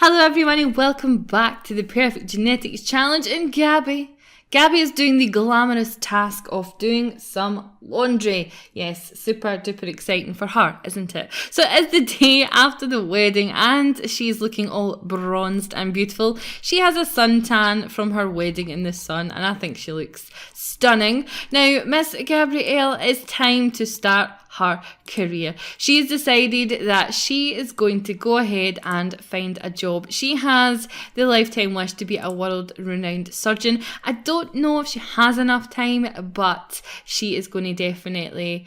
Hello everyone and welcome back to the Perfect Genetics Challenge and Gabby is doing the glamorous task of doing some laundry. Yes, super duper exciting for her, isn't it? So it's the day after the wedding and she's looking all bronzed and beautiful. She has a suntan from her wedding in the sun and I think she looks stunning. Now, Miss Gabrielle, it's time to start her career. She has decided that she is going to go ahead and find a job. She has the lifetime wish to be a world-renowned surgeon. I don't know if she has enough time, but she is going to definitely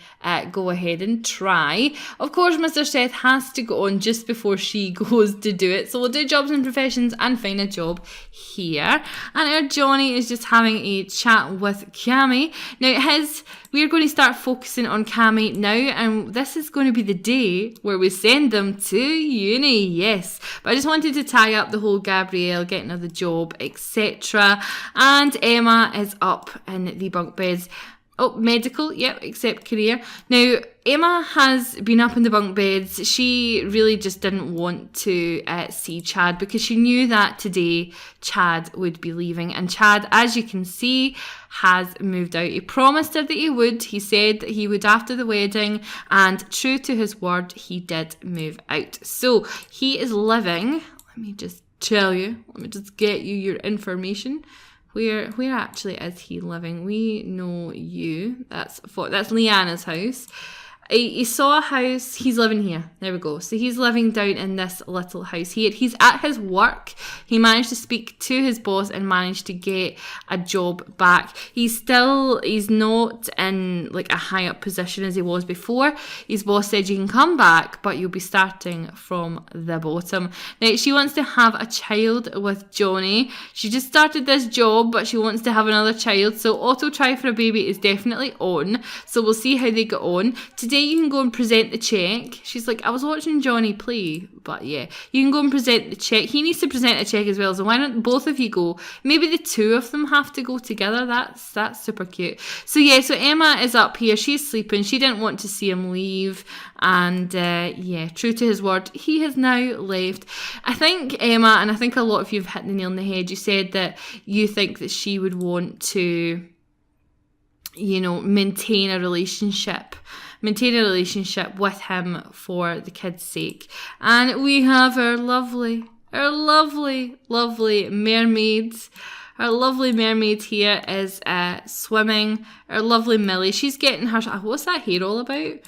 go ahead and try. Of course, Mr. Seth has to go on just before she goes to do it. So we'll do jobs and professions and find a job here. And our Johnny is just having a chat with Cammy. Now, we are going to start focusing on Cammy now, and this is going to be the day where we send them to uni, yes. But I just wanted to tie up the whole Gabrielle getting her the job, etc. And Emma is up in the bunk beds. Oh, medical, yep, except career. Now, Emma has been up in the bunk beds. She really just didn't want to see Chad because she knew that today Chad would be leaving. And Chad, as you can see, has moved out. He promised her that he would. He said that he would after the wedding, and true to his word, he did move out. So he is living, let me just tell you, let me just get you your information. Where actually is he living? We know you. That's Leanna's house. He saw a house. He's living here. There we go. So he's living down in this little house here. He's at his work. He managed to speak to his boss and managed to get a job back. He's not in like a high up position as he was before. His boss said you can come back, but you'll be starting from the bottom. Now, she wants to have a child with Johnny. She just started this job, but she wants to have another child. So auto try for a baby is definitely on. So we'll see how they get on. Today you can go and present the check. She's like, I was watching Johnny play, but yeah, you can go and present the check. He needs to present a check as well, so why don't both of you go? Maybe the two of them have to go together. That's super cute. So yeah, so Emma is up here. She's sleeping. She didn't want to see him leave, and yeah, true to his word, he has now left. I think Emma, and I think a lot of you have hit the nail on the head. You said that you think that she would want to, you know, maintain a relationship with him for the kids' sake. And we have our lovely mermaids. Our lovely mermaid here is swimming. Our lovely Millie, she's getting her... What's that hair all about?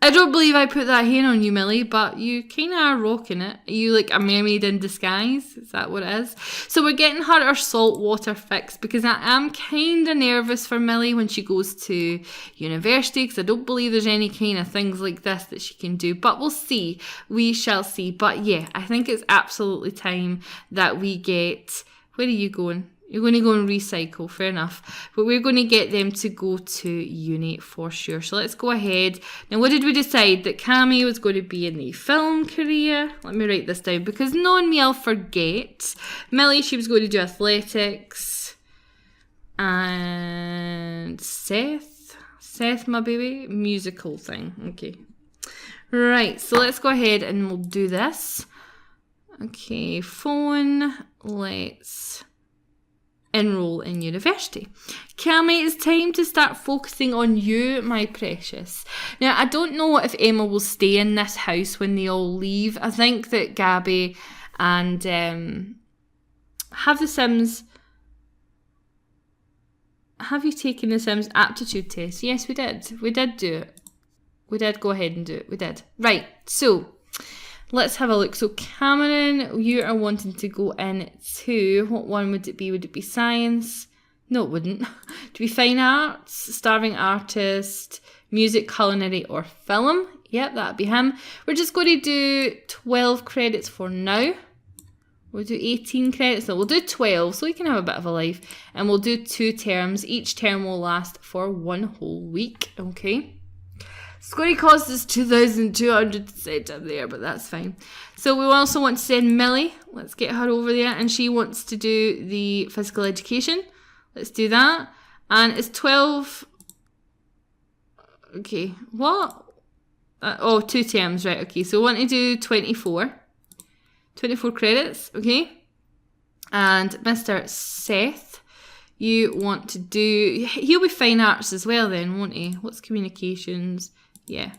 I don't believe I put that hair on you, Millie, but you kind of are rocking it. Are you like a mermaid in disguise? Is that what it is? So we're getting her salt water fix because I am kind of nervous for Millie when she goes to university because I don't believe there's any kind of things like this that she can do. But we'll see. We shall see. But yeah, I think it's absolutely time that we get... Where are you going? You're going to go and recycle, fair enough. But we're going to get them to go to uni for sure. So let's go ahead. Now, what did we decide? That Cammy was going to be in the film career. Let me write this down because knowing me, I'll forget. Millie, she was going to do athletics. And Seth, my baby, musical thing. Okay. Right, so let's go ahead and we'll do this. Okay, phone, let's... enroll in university. Cammy, it's time to start focusing on you, my precious. Now, I don't know if Emma will stay in this house when they all leave. I think that Gabby and have the Sims... Have you taken the Sims aptitude test? Yes, we did. We did do it. We did go ahead and do it. We did. Right, so... let's have a look. So Cameron, you are wanting to go into, what one would it be? Would it be science? No, it wouldn't. To be fine arts, starving artist, music, culinary, or film. Yep, that'd be him. We're just going to do 12 credits for now. We'll do 18 credits. No, we'll do 12 so we can have a bit of a life. And we'll do 2 terms. Each term will last for 1 whole week. Okay. It's going to cost us 2,200 to set up there, but that's fine. So we also want to send Millie. Let's get her over there. And she wants to do the physical education. Let's do that. And it's 12... Okay, what? 2 terms, right. Okay, so we want to do 24. 24 credits, okay? And Mr. Seth, you want to do, he'll be fine arts as well then, won't he? What's communications? Yeah,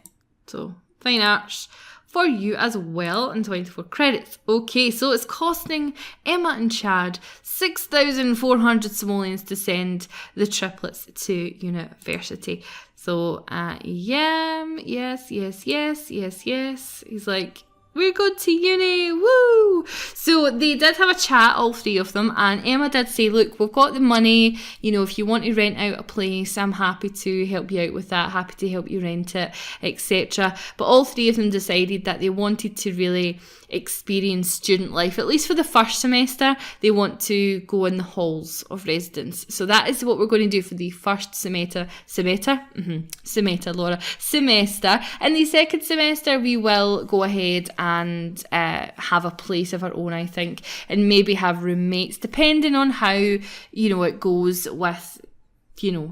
so fine arts for you as well, and 24 credits. Okay, so it's costing Emma and Chad 6,400 simoleons to send the triplets to university. So, yes. He's like, we're going to uni, woo! So they did have a chat, all three of them, and Emma did say, look, we've got the money, if you want to rent out a place, I'm happy to help you out with that, happy to help you rent it, etc. But all three of them decided that they wanted to really experience student life, at least for the first semester. They want to go in the halls of residence. So that is what we're going to do for the first semester. And the second semester, we will go ahead and have a place of our own, I think, and maybe have roommates, depending on how, it goes with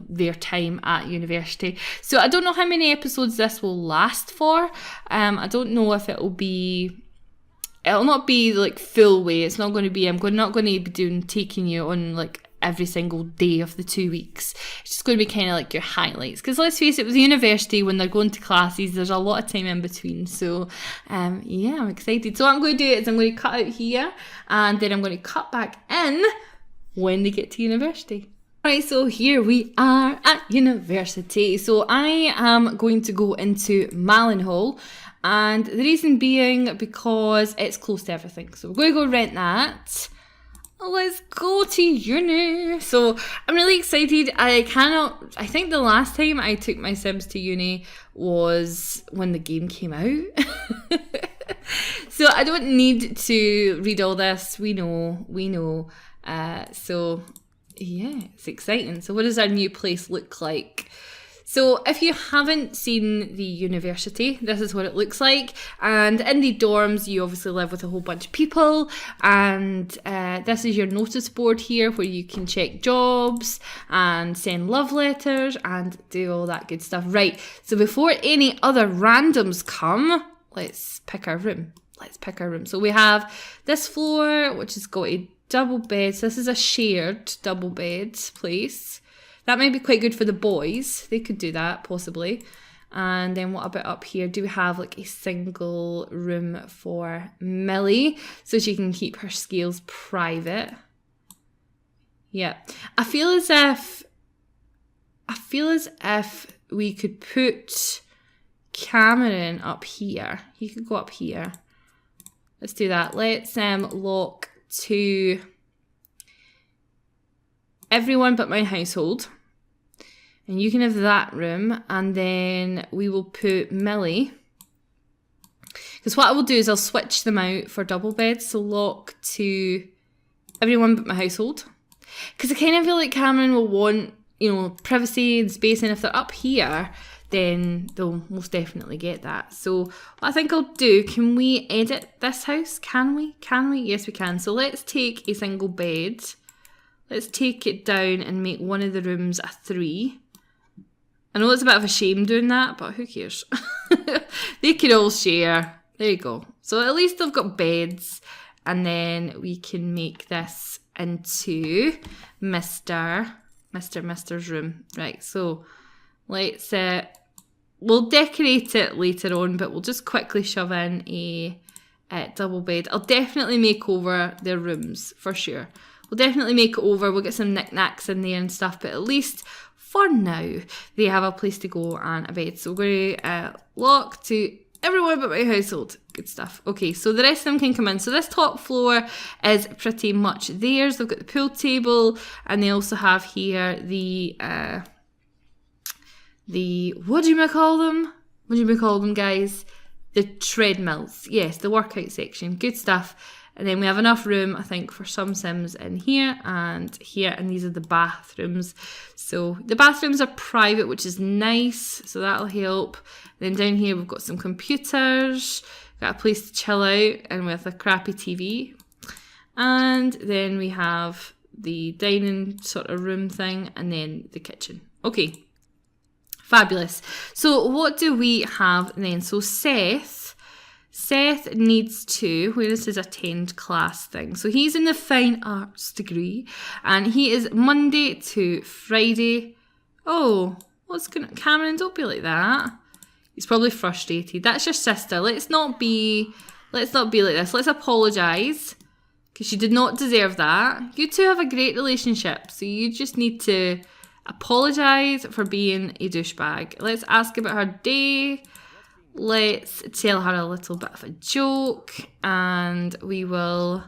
their time at university. So I don't know how many episodes this will last for. I don't know if it'll not be like full way. It's not going to be, I'm not going to be taking you on like every single day of the 2 weeks. It's just going to be kind of like your highlights. Because let's face it, with university, when they're going to classes, there's a lot of time in between. So, I'm excited. So what I'm going to do is I'm going to cut out here, and then I'm going to cut back in when they get to university. Alright, so here we are at university. So I am going to go into Malin, and the reason being because it's close to everything. So we're going to go rent that. Let's go to uni. So I'm really excited. I think the last time I took my Sims to uni was when the game came out. So I don't need to read all this. We know. So yeah, it's exciting. So what does our new place look like? So if you haven't seen the university, this is what it looks like. And in the dorms, you obviously live with a whole bunch of people. And this is your notice board here where you can check jobs and send love letters and do all that good stuff. Right, so before any other randoms come, let's pick our room. So we have this floor, which has got a double bed. So this is a shared double bed place. That might be quite good for the boys. They could do that, possibly. And then what about up here? Do we have like a single room for Millie so she can keep her scales private? Yeah. I feel as if we could put Cameron up here. He could go up here. Let's do that. Let's lock to everyone but my household, and you can have that room, and then we will put Millie, because what I will do is I'll switch them out for double beds. So lock to everyone but my household, because I kind of feel like Cameron will want privacy and space, and if they're up here then they'll most definitely get that. So what I think I'll do, can we edit this house? Can we? Yes, we can. So let's take a single bed. Let's take it down and make one of the rooms a 3. I know it's a bit of a shame doing that, but who cares? They could all share. There you go. So at least they've got beds, and then we can make this into Mr's room. Right, so let's we'll decorate it later on, but we'll just quickly shove in a double bed. I'll definitely make over their rooms for sure. We'll definitely make it over. We'll get some knickknacks in there and stuff, but at least for now they have a place to go and a bed. So we're going to lock to everyone but my household. Good stuff. Okay, so the rest of them can come in. So this top floor is pretty much theirs. They've got the pool table, and they also have here the what do you call them, guys? The treadmills. Yes, the workout section. Good stuff. And then we have enough room, I think, for some Sims in here, and these are the bathrooms. So the bathrooms are private, which is nice, so that'll help. Then down here we've got some computers, got a place to chill out, and with a crappy TV. And then we have the dining sort of room thing, and then the kitchen. Okay. Fabulous. So what do we have then? So Seth Seth needs to, where is his attend class thing? So he's in the fine arts degree, and he is Monday to Friday. Oh, what's going on? Cameron, don't be like that. He's probably frustrated. That's your sister. Let's not be like this. Let's apologise, because she did not deserve that. You two have a great relationship, so you just need to apologise for being a douchebag. Let's ask about her day. Let's tell her a little bit of a joke, and we will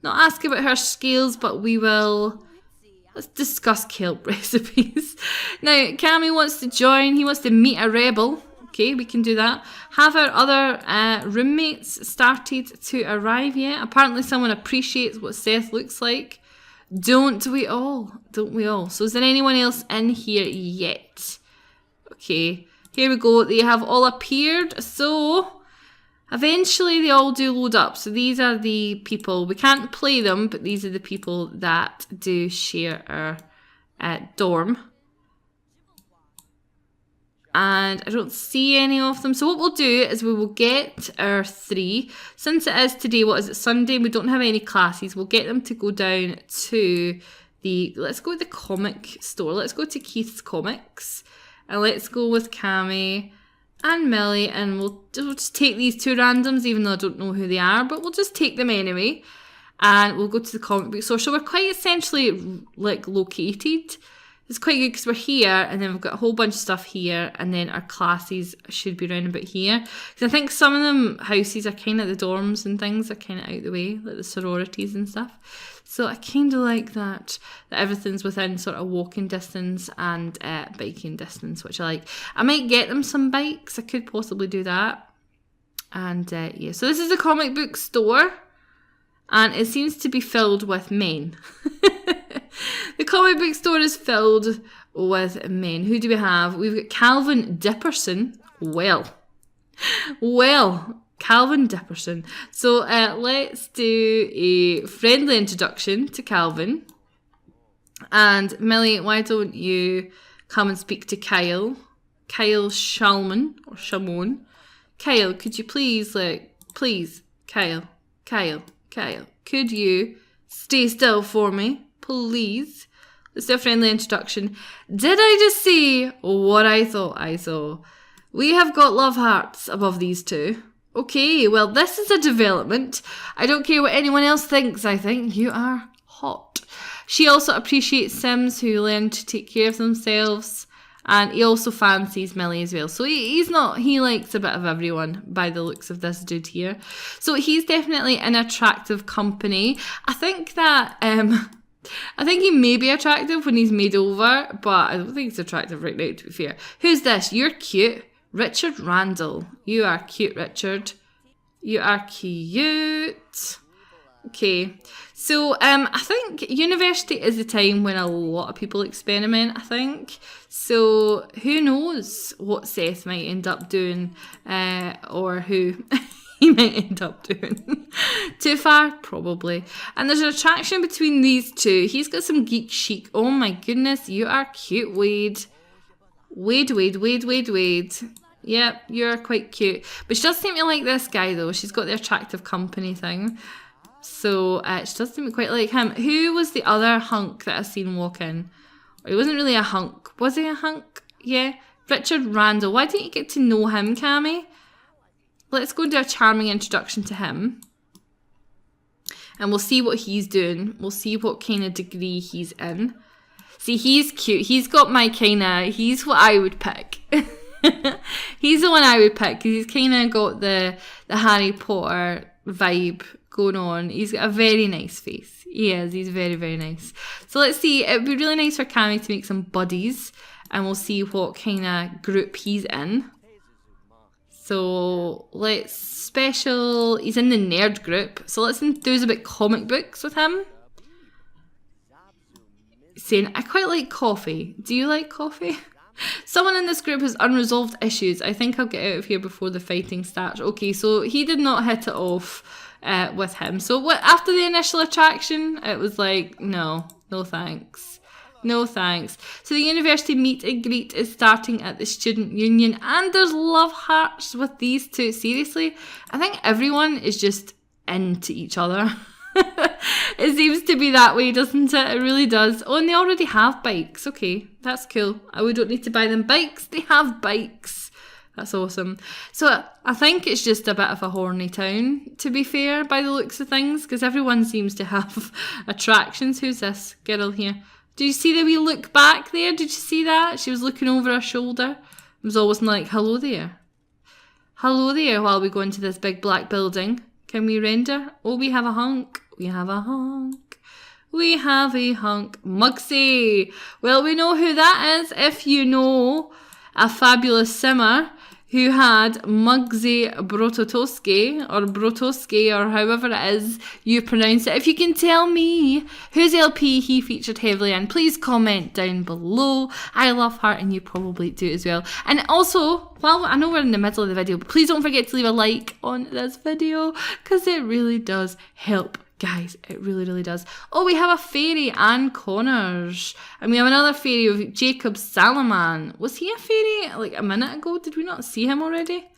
not ask about her skills, but let's discuss kelp recipes. Now, Cammy wants to join. He wants to meet a rebel. Okay, we can do that. Have our other roommates started to arrive yet? Apparently someone appreciates what Seth looks like. Don't we all? Don't we all? So is there anyone else in here yet? Okay. Here we go, they have all appeared, so eventually they all do load up. So these are the people, we can't play them, but these are the people that do share our dorm. And I don't see any of them. So what we'll do is we will get our 3. Since it is today, what is it, Sunday, we don't have any classes. We'll get them to go down to let's go to the comic store. Let's go to Keith's Comics. And let's go with Cammy and Millie, and we'll just take these 2 randoms, even though I don't know who they are, but we'll just take them anyway. And we'll go to the comic book store. So we're quite essentially like located. It's quite good because we're here, and then we've got a whole bunch of stuff here, and then our classes should be around about here. Because I think some of them houses are kind of the dorms and things are kind of out the way, like the sororities and stuff. So I kind of like that everything's within sort of walking distance and biking distance, which I like. I might get them some bikes. I could possibly do that. And yeah, so this is the comic book store, and it seems to be filled with men. The comic book store is filled with men. Who do we have? We've got Calvin Dipperson. Well, Calvin Dipperson. So let's do a friendly introduction to Calvin. And Millie, why don't you come and speak to Kyle? Kyle Shalman or Shamon. Kyle, could you please, Kyle, could you stay still for me, please? Let's do a friendly introduction. Did I just see what I thought I saw? We have got love hearts above these 2. Okay, well, this is a development. I don't care what anyone else thinks. I think you are hot. She also appreciates Sims who learn to take care of themselves. And he also fancies Millie as well. So he likes a bit of everyone by the looks of this dude here. So he's definitely an attractive company. I think that, I think he may be attractive when he's made over, but I don't think he's attractive right now, to be fair. Who's this? You're cute. Richard Randall. You are cute, Richard. You are cute. Okay. So, I think university is the time when a lot of people experiment, I think. So, who knows what Seth might end up doing, or who he might end up doing. Too far? Probably. And there's an attraction between these 2. He's got some geek chic. Oh my goodness, you are cute, Wade. Wade. Yep, you're quite cute. But she does seem to like this guy, though. She's got the attractive company thing. So, she does seem to quite like him. Who was the other hunk that I seen walk in? He wasn't really a hunk. Was he a hunk? Yeah. Richard Randall. Why didn't you get to know him, Cammy? Let's go and do a charming introduction to him. And we'll see what he's doing. We'll see what kind of degree he's in. See, he's cute. He's got my kind of... He's what I would pick. He's the one I would pick. Because he's kind of got the Harry Potter vibe going on. He's got a very nice face. He is. He's very, very nice. So let's see. It would be really nice for Cammy to make some buddies. And we'll see what kind of group he's in. So let's special... He's in the nerd group. So let's enthuse about comic books with him. Saying, I quite like coffee. Do you like coffee? Someone in this group has unresolved issues. I think I'll get out of here before the fighting starts. Okay, so he did not hit it off with him. So what after the initial attraction, it was like, no thanks. No thanks. So the university meet and greet is starting at the student union, and there's love hearts with these two. Seriously, I think everyone is just into each other. It seems to be that way, doesn't it? It really does. Oh, and they already have bikes. Okay, that's cool. We don't need to buy them bikes. They have bikes. That's awesome. So I think it's just a bit of a horny town, to be fair, by the looks of things, because everyone seems to have attractions. Who's this girl here? Do you see the wee look back there? Did you see that? She was looking over her shoulder. It was always like, hello there. Hello there, while we go into this big black building. Can we render? Oh, we have a hunk. We have a hunk. We have a hunk. Mugsy. Well, we know who that is. If you know a fabulous simmer who had Mugsy Brototowski, or Brotowski, or however it is you pronounce it. If you can tell me whose LP he featured heavily in, please comment down below. I love her, and you probably do as well. And also, while I know we're in the middle of the video, but please don't forget to leave a like on this video, because it really does help. Guys, it really, really does. Oh, we have a fairy, Anne Connors. And we have another fairy of Jacob Salaman. Was he a fairy like a minute ago? Did we not see him already?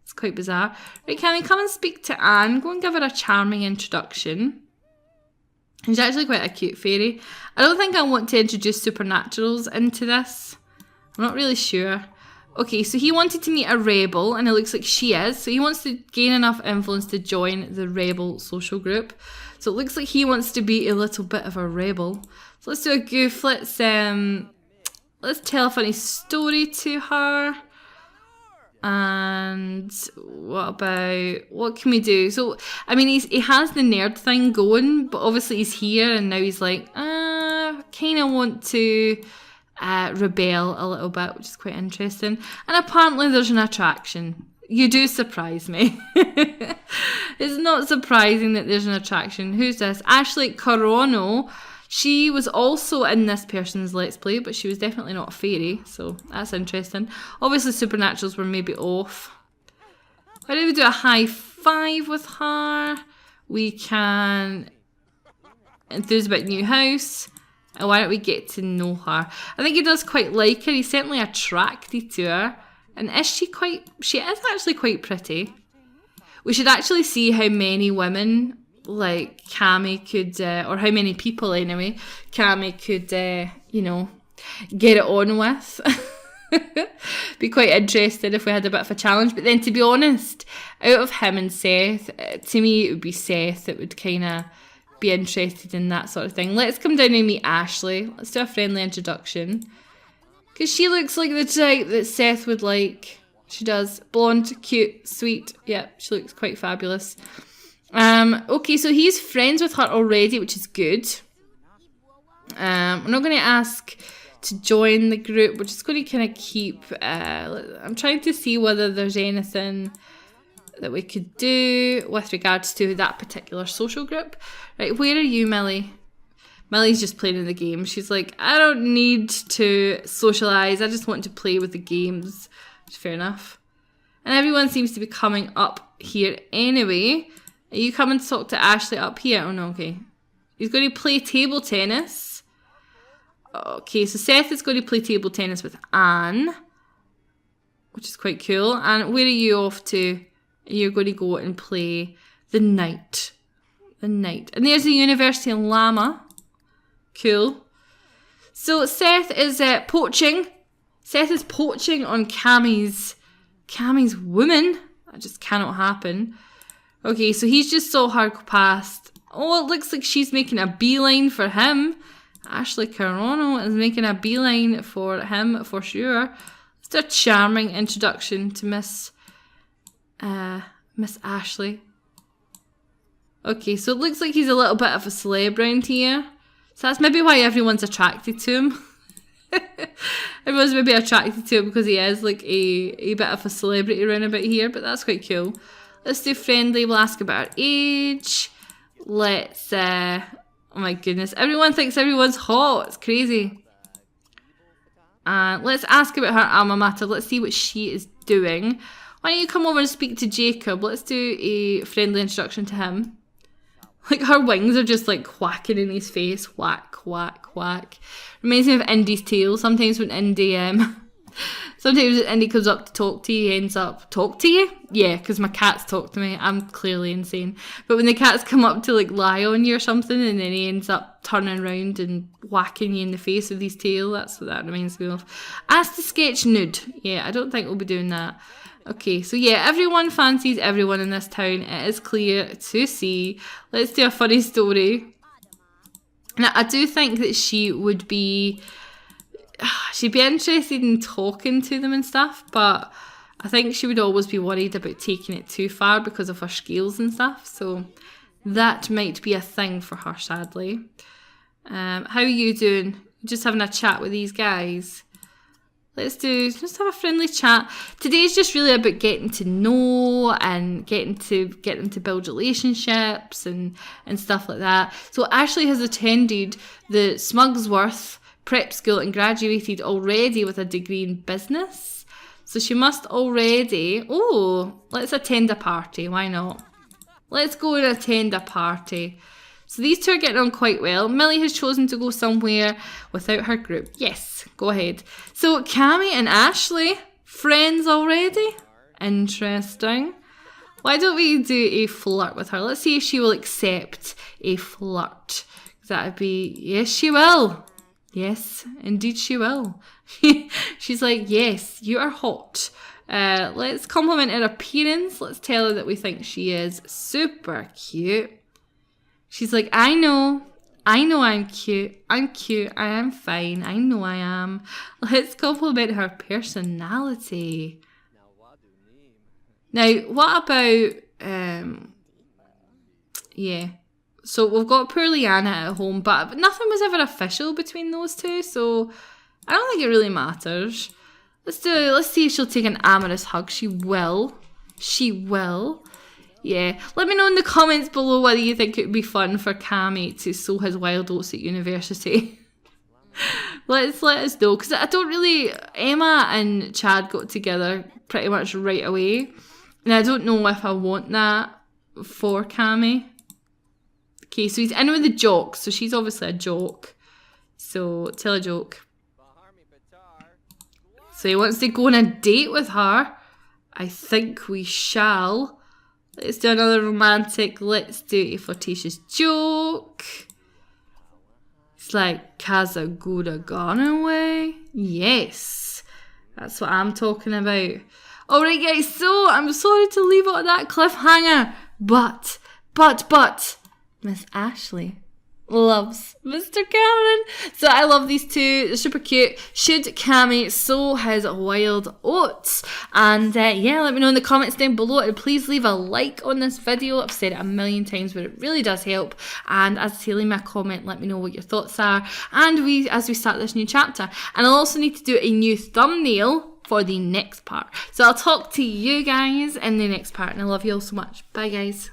It's quite bizarre. Right, can we come and speak to Anne? Go and give her a charming introduction. She's actually quite a cute fairy. I don't think I want to introduce supernaturals into this. I'm not really sure. Okay, so he wanted to meet a rebel, and it looks like she is. So he wants to gain enough influence to join the rebel social group. So it looks like he wants to be a little bit of a rebel. So let's do a goof. Let's tell a funny story to her. And what can we do? So, I mean, he has the nerd thing going, but obviously he's here, and now he's like, kind of want to rebel a little bit, which is quite interesting. And apparently there's an attraction. You do surprise me. It's not surprising that there's an attraction. Who's this? Ashley Corono. She was also in this person's Let's Play, but she was definitely not a fairy, so that's interesting. Obviously supernaturals were maybe off. Why don't we do a high five with her? We can enthuse about new house. And why don't we get to know her? I think he does quite like her. He's certainly attracted to her. And she is actually quite pretty. We should actually see how many women, like, Cammy could, or how many people anyway, Cammy could, get it on with. Be quite interested if we had a bit of a challenge. But then, to be honest, out of him and Seth, to me, it would be Seth that would kind of be interested in that sort of thing. Let's come down and meet Ashley. Let's do a friendly introduction. Because she looks like the type that Seth would like. She does. Blonde, cute, sweet. Yeah, she looks quite fabulous. Okay, so he's friends with her already, which is good. I'm not going to ask to join the group. We're just going to kind of keep... I'm trying to see whether there's anything that we could do with regards to that particular social group. Right, where are you, Millie? Millie's just playing in the game. She's like, I don't need to socialise. I just want to play with the games. Fair enough. And everyone seems to be coming up here anyway. Are you coming to talk to Ashley up here? Oh no, okay. He's going to play table tennis. Okay, so Seth is going to play table tennis with Anne, which is quite cool. And where are you off to? You're going to go and play the knight. The knight. And there's the university llama. Cool. So Seth is poaching. Seth is poaching on Cammy's woman. That just cannot happen. Okay, so he's just saw her go past. Oh, it looks like she's making a beeline for him. Ashley Corono is making a beeline for him for sure. It's a charming introduction to Miss Ashley. Okay, so it looks like he's a little bit of a celeb round here. So that's maybe why everyone's attracted to him. Everyone's maybe attracted to him because he is like a bit of a celebrity around about here, but that's quite cool. Let's do friendly. We'll ask about her age. Let's, oh my goodness. Everyone thinks everyone's hot. It's crazy. And let's ask about her alma mater. Let's see what she is doing. Why don't you come over and speak to Jacob? Let's do a friendly introduction to him. Like, her wings are just, like, whacking in his face. Whack, whack, whack. Reminds me of Indy's tail. Sometimes when Indy, sometimes when Indy comes up to talk to you, he ends up, talk to you? Yeah, because my cats talk to me. I'm clearly insane. But when the cats come up to, like, lie on you or something, and then he ends up turning around and whacking you in the face with his tail, that's what that reminds me of. Ask to sketch nude. Yeah, I don't think we'll be doing that. Okay, so yeah, everyone fancies everyone in this town. It is clear to see. Let's do a funny story. Now, I do think that she would be... She'd be interested in talking to them and stuff, but I think she would always be worried about taking it too far because of her scales and stuff. So that might be a thing for her, sadly. How are you doing? Just having a chat with these guys. Let's just have a friendly chat. Today's just really about getting to know and getting to get them to build relationships and stuff like that. So Ashley has attended the Smugsworth prep school and graduated already with a degree in business. So she must already... Oh, let's attend a party. Why not? Let's go and attend a party. So these two are getting on quite well. Millie has chosen to go somewhere without her group. Yes, go ahead. So Cammy and Ashley, friends already? Interesting. Why don't we do a flirt with her? Let's see if she will accept a flirt. That would be... Yes, she will. Yes, indeed she will. She's like, yes, you are hot. Let's compliment her appearance. Let's tell her that we think she is super cute. She's like, I know I'm cute. I'm cute. I am fine. I know I am. Let's compliment her personality. Now, what about, yeah. So we've got poor Leanna at home, but nothing was ever official between those two, so I don't think it really matters. Let's see if she'll take an amorous hug. She will. She will. Yeah. Let me know in the comments below whether you think it would be fun for Cammy to sow his wild oats at university. Let us know, because I don't really... Emma and Chad got together pretty much right away, and I don't know if I want that for Cammy. Okay, so he's in with the jock, so she's obviously a jock. So, tell a joke. So he wants to go on a date with her. I think we shall. Let's do another romantic. Let's do a flirtatious joke. It's like, Kazagura gone away? Yes. That's what I'm talking about. Alright guys, so I'm sorry to leave it at that cliffhanger. But... Miss Ashley loves Mr. Cameron. So I love these two. They're super cute. Should Cammy sow his wild oats? And yeah, let me know in the comments down below. And please leave a like on this video. I've said it a million times, but it really does help. And as I say, leave me a comment. Let me know what your thoughts are. And as we start this new chapter. And I'll also need to do a new thumbnail for the next part. So I'll talk to you guys in the next part. And I love you all so much. Bye guys.